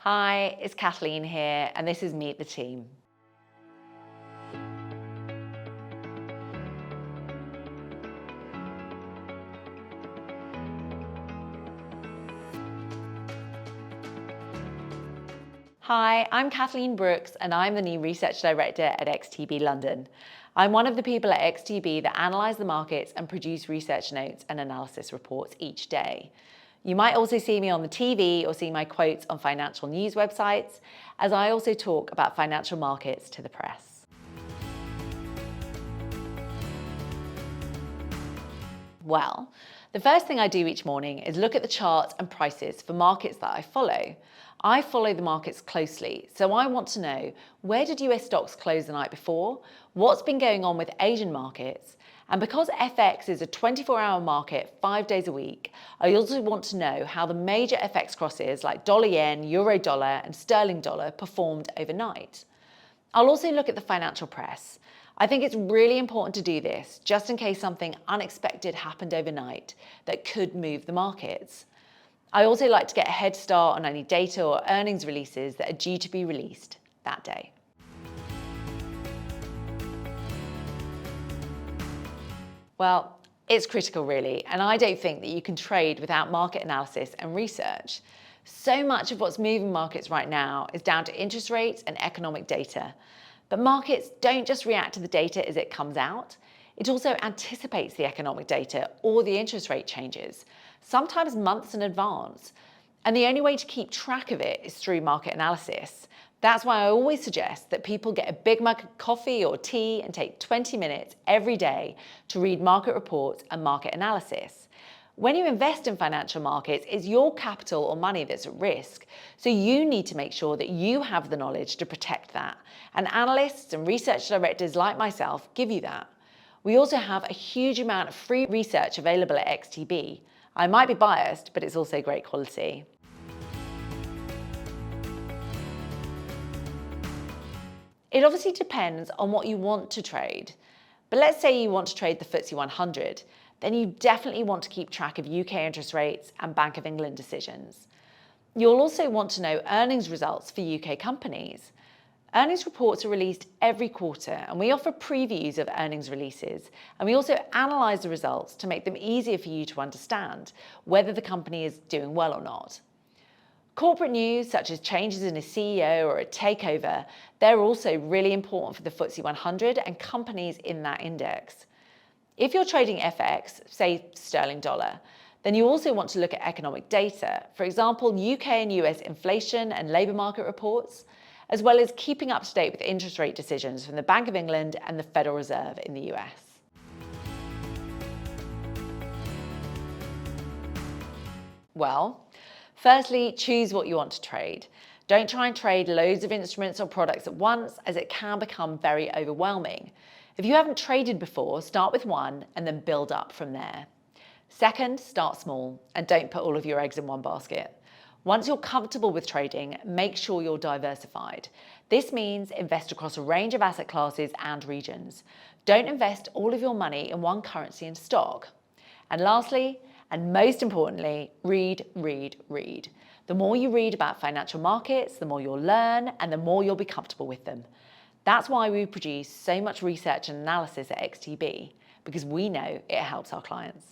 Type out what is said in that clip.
Hi, it's Kathleen here, and this is Meet the Team. Hi, I'm Kathleen Brooks, and I'm the new Research Director at XTB London. I'm one of the people at XTB that analyse the markets and produce research notes and analysis reports each day. You might also see me on the TV or see my quotes on financial news websites, as I also talk about financial markets to the press. Well, the first thing I do each morning is look at the charts and prices for markets that I follow. I follow the markets closely, so I want to know, where did US stocks close the night before? What's been going on with Asian markets? And because FX is a 24-hour market 5 days a week, I also want to know how the major FX crosses like dollar yen, euro dollar and sterling dollar performed overnight. I'll also look at the financial press. I think it's really important to do this just in case something unexpected happened overnight that could move the markets. I also like to get a head start on any data or earnings releases that are due to be released that day. Well, it's critical really, and I don't think that you can trade without market analysis and research. So much of what's moving markets right now is down to interest rates and economic data. But markets don't just react to the data as it comes out. It also anticipates the economic data or the interest rate changes, sometimes months in advance. And the only way to keep track of it is through market analysis. That's why I always suggest that people get a big mug of coffee or tea and take 20 minutes every day to read market reports and market analysis. When you invest in financial markets, it's your capital or money that's at risk. So you need to make sure that you have the knowledge to protect that. And analysts and research directors like myself give you that. We also have a huge amount of free research available at XTB. I might be biased, but it's also great quality. It obviously depends on what you want to trade. But let's say you want to trade the FTSE 100, then you definitely want to keep track of UK interest rates and Bank of England decisions. You'll also want to know earnings results for UK companies. Earnings reports are released every quarter, and we offer previews of earnings releases, and we also analyse the results to make them easier for you to understand whether the company is doing well or not. Corporate news, such as changes in a CEO or a takeover, they're also really important for the FTSE 100 and companies in that index. If you're trading FX, say sterling dollar, then you also want to look at economic data, for example, UK and US inflation and labour market reports, as well as keeping up to date with interest rate decisions from the Bank of England and the Federal Reserve in the US. Well, firstly, choose what you want to trade. Don't try and trade loads of instruments or products at once, as it can become very overwhelming. If you haven't traded before, start with one and then build up from there. Second, start small and don't put all of your eggs in one basket. Once you're comfortable with trading, make sure you're diversified. This means invest across a range of asset classes and regions. Don't invest all of your money in one currency and stock. And lastly, and most importantly, read, read, read. The more you read about financial markets, the more you'll learn and the more you'll be comfortable with them. That's why we produce so much research and analysis at XTB, because we know it helps our clients.